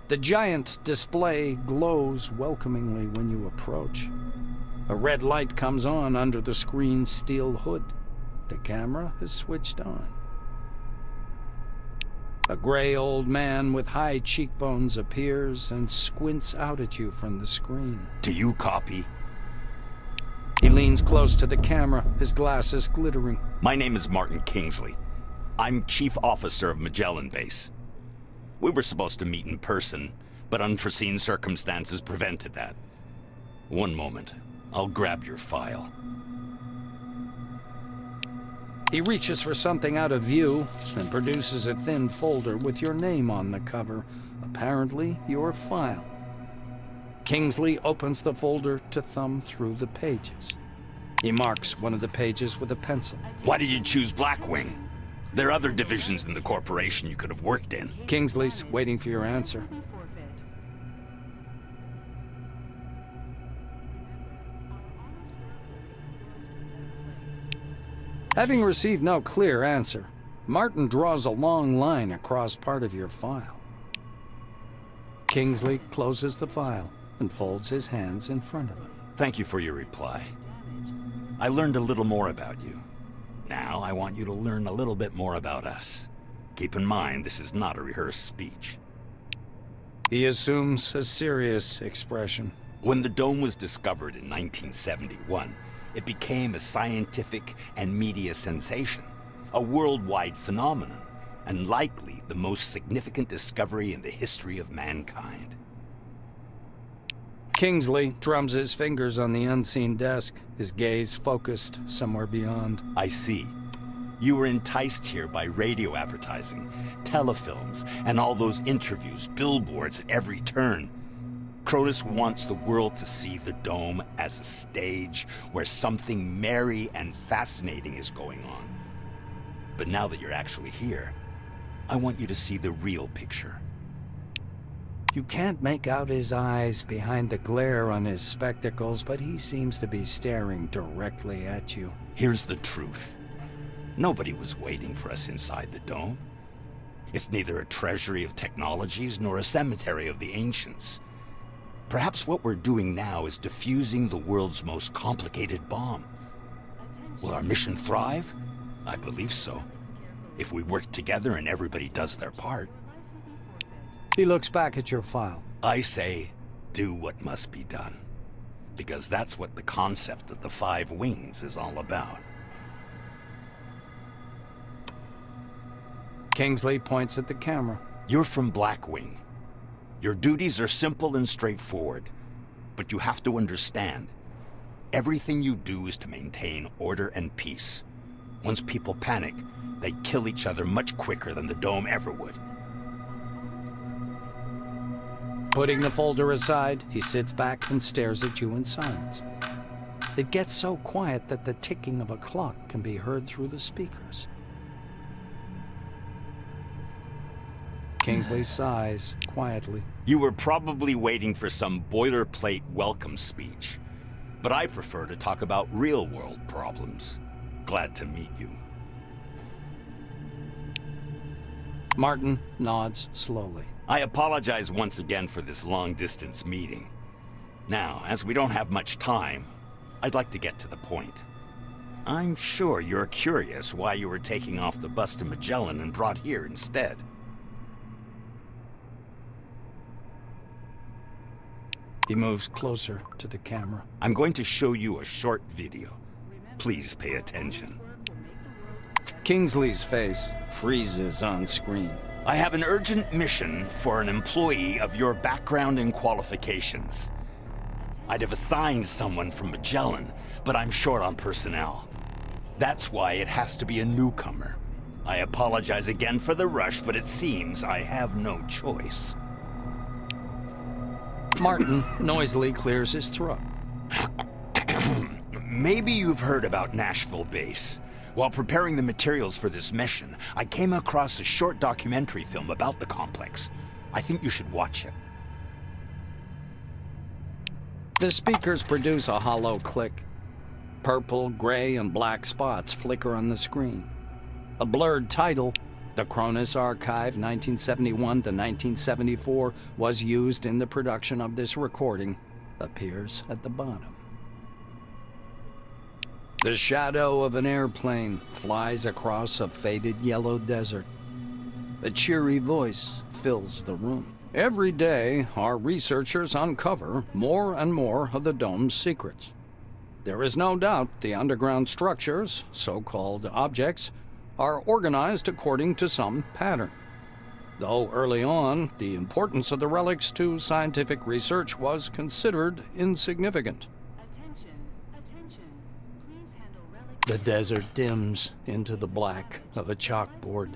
The giant display glows welcomingly when you approach. A red light comes on under the screen's steel hood. The camera is switched on. A gray old man with high cheekbones appears and squints out at you from the screen. Do you copy? He leans close to the camera, his glasses glittering. My name is Martin Kingsley. I'm Chief Officer of Magellan Base. We were supposed to meet in person, but unforeseen circumstances prevented that. One moment. I'll grab your file. He reaches for something out of view and produces a thin folder with your name on the cover. Apparently, your file. Kingsley opens the folder to thumb through the pages. He marks one of the pages with a pencil. Why did you choose Blackwing? There are other divisions in the corporation you could have worked in. Kingsley's waiting for your answer. Having received no clear answer, Martin draws a long line across part of your file. Kingsley closes the file and folds his hands in front of him. Thank you for your reply. I learned a little more about you. Now I want you to learn a little bit more about us. Keep in mind, this is not a rehearsed speech. He assumes a serious expression. When the dome was discovered in 1971, it became a scientific and media sensation, a worldwide phenomenon, and likely the most significant discovery in the history of mankind. Kingsley drums his fingers on the unseen desk, his gaze focused somewhere beyond. I see. You were enticed here by radio advertising, telefilms, and all those interviews, billboards at every turn. Crotus wants the world to see the dome as a stage where something merry and fascinating is going on. But now that you're actually here, I want you to see the real picture. You can't make out his eyes behind the glare on his spectacles, but he seems to be staring directly at you. Here's the truth. Nobody was waiting for us inside the dome. It's neither a treasury of technologies nor a cemetery of the ancients. Perhaps what we're doing now is defusing the world's most complicated bomb. Will our mission thrive? I believe so. If we work together and everybody does their part. He looks back at your file. I say, do what must be done. Because that's what the concept of the 5 wings is all about. Kingsley points at the camera. You're from Blackwing. Your duties are simple and straightforward, but you have to understand, everything you do is to maintain order and peace. Once people panic, they kill each other much quicker than the dome ever would. Putting the folder aside, he sits back and stares at you in silence. It gets so quiet that the ticking of a clock can be heard through the speakers. Kingsley sighs quietly. You were probably waiting for some boilerplate welcome speech, but I prefer to talk about real-world problems. Glad to meet you. Martin nods slowly. I apologize once again for this long-distance meeting. Now, as we don't have much time, I'd like to get to the point. I'm sure you're curious why you were taking off the bus to Magellan and brought here instead. He moves closer to the camera. I'm going to show you a short video. Please pay attention. Kingsley's face freezes on screen. I have an urgent mission for an employee of your background and qualifications. I'd have assigned someone from Magellan, but I'm short on personnel. That's why it has to be a newcomer. I apologize again for the rush, but it seems I have no choice. Martin noisily clears his throat. Maybe you've heard about Nashville Base. While preparing the materials for this mission, I came across a short documentary film about the complex. I think you should watch it. The speakers produce a hollow click. Purple, gray, and black spots flicker on the screen. A blurred title, The Cronus Archive 1971 to 1974 was used in the production of this recording, appears at the bottom. The shadow of an airplane flies across a faded yellow desert. A cheery voice fills the room. Every day, our researchers uncover more and more of the dome's secrets. There is no doubt the underground structures, so-called objects, are organized according to some pattern. Though early on, the importance of the relics to scientific research was considered insignificant. Attention. Please handle relics. The desert dims into the black of a chalkboard.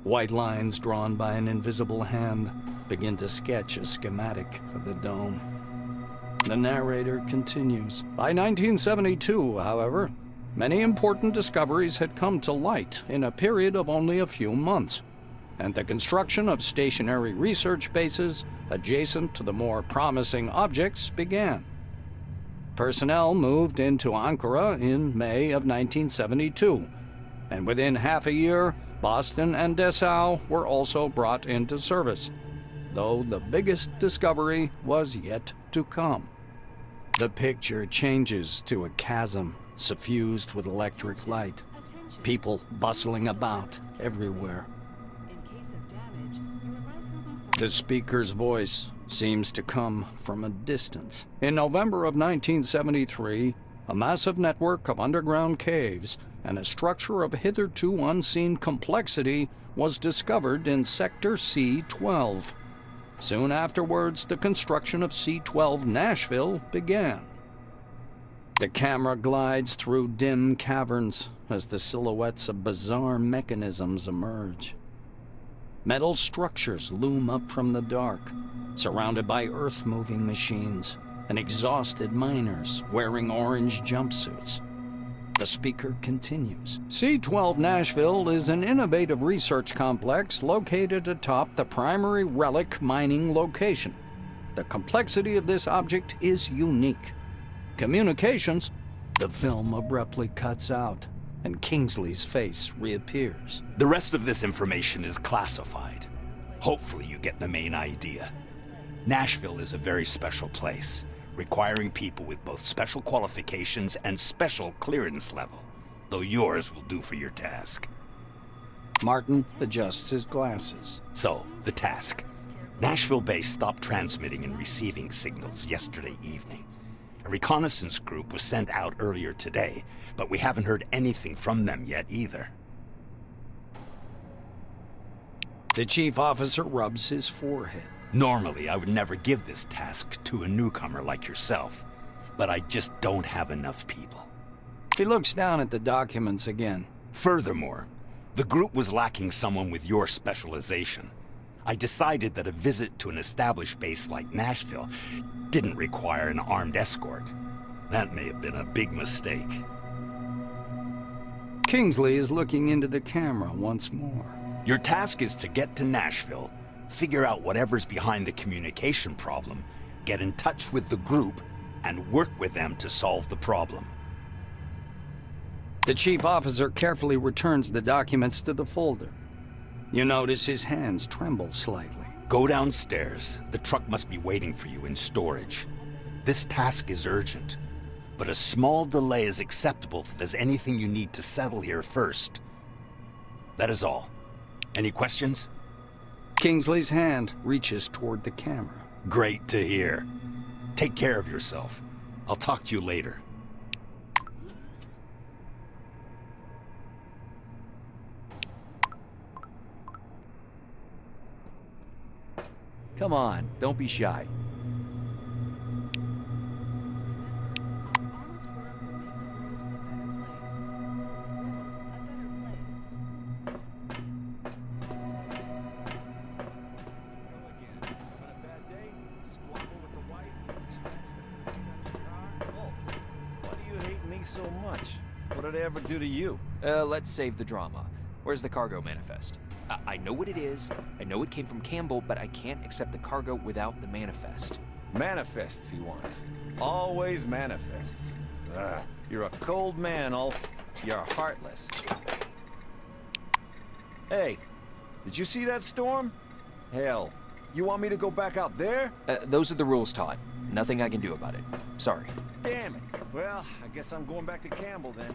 White lines drawn by an invisible hand begin to sketch a schematic of the dome. The narrator continues. By 1972, however, many important discoveries had come to light in a period of only a few months, and the construction of stationary research bases adjacent to the more promising objects began. Personnel moved into Ankara in May of 1972, and within half a year, Boston and Dessau were also brought into service, though the biggest discovery was yet to come. The picture changes to a chasm suffused with electric light, people bustling about everywhere. In case of damage, your life will be The speaker's voice seems to come from a distance. In November of 1973, a massive network of underground caves and a structure of hitherto unseen complexity was discovered in Sector C-12. Soon afterwards, the construction of C-12 Nashville began. The camera glides through dim caverns as the silhouettes of bizarre mechanisms emerge. Metal structures loom up from the dark, surrounded by earth-moving machines and exhausted miners wearing orange jumpsuits. The speaker continues. C-12 Nashville is an innovative research complex located atop the primary relic mining location. The complexity of this object is unique. Communications. The film abruptly cuts out, and Kingsley's face reappears. The rest of this information is classified. Hopefully you get the main idea. Nashville is a very special place, requiring people with both special qualifications and special clearance level, though yours will do for your task. Martin adjusts his glasses. So, the task. Nashville base stopped transmitting and receiving signals yesterday evening. A reconnaissance group was sent out earlier today, but we haven't heard anything from them yet either. The chief officer rubs his forehead. Normally, I would never give this task to a newcomer like yourself, but I just don't have enough people. He looks down at the documents again. Furthermore, the group was lacking someone with your specialization. I decided that a visit to an established base like Nashville didn't require an armed escort. That may have been a big mistake. Kingsley is looking into the camera once more. Your task is to get to Nashville, figure out whatever's behind the communication problem, get in touch with the group, and work with them to solve the problem. The chief officer carefully returns the documents to the folder. You notice his hands tremble slightly. Go downstairs. The truck must be waiting for you in storage. This task is urgent, but a small delay is acceptable if there's anything you need to settle here first. That is all. Any questions? Kingsley's hand reaches toward the camera. Great to hear. Take care of yourself. I'll talk to you later. Come on, don't be shy. So much. What did I ever do to you? Let's save the drama. Where's the cargo manifest? I know what it is. I know it came from Campbell, but I can't accept the cargo without the manifest. Manifests he wants. Always manifests. You're a cold man, Ulf. You're heartless. Hey, did you see that storm? Hell, you want me to go back out there? Those are the rules, Todd. Nothing I can do about it. Sorry. Damn it. Well, I guess I'm going back to Campbell then.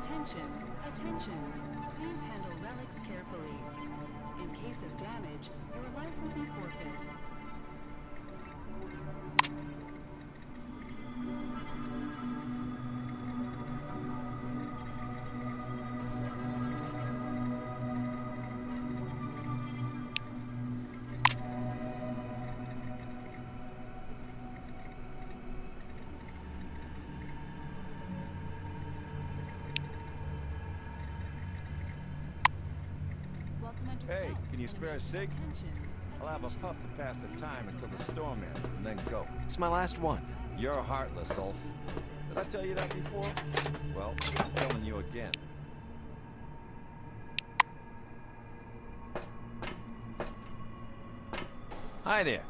Attention, attention. Please handle relics carefully. In case of damage, your life will be forfeit. Hey, can you spare a cig? I'll have a puff to pass the time until the storm ends, and then go. It's my last one. You're heartless, Ulf. Did I tell you that before? Well, I'm telling you again. Hi there.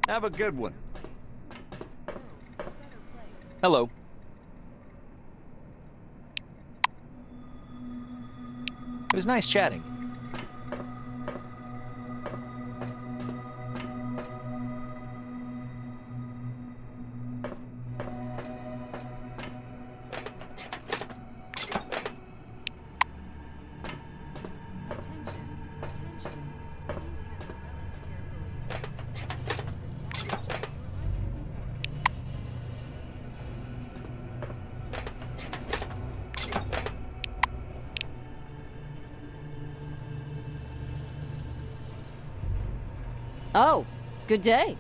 Have a good one. Hello. It was nice chatting. Oh, good day.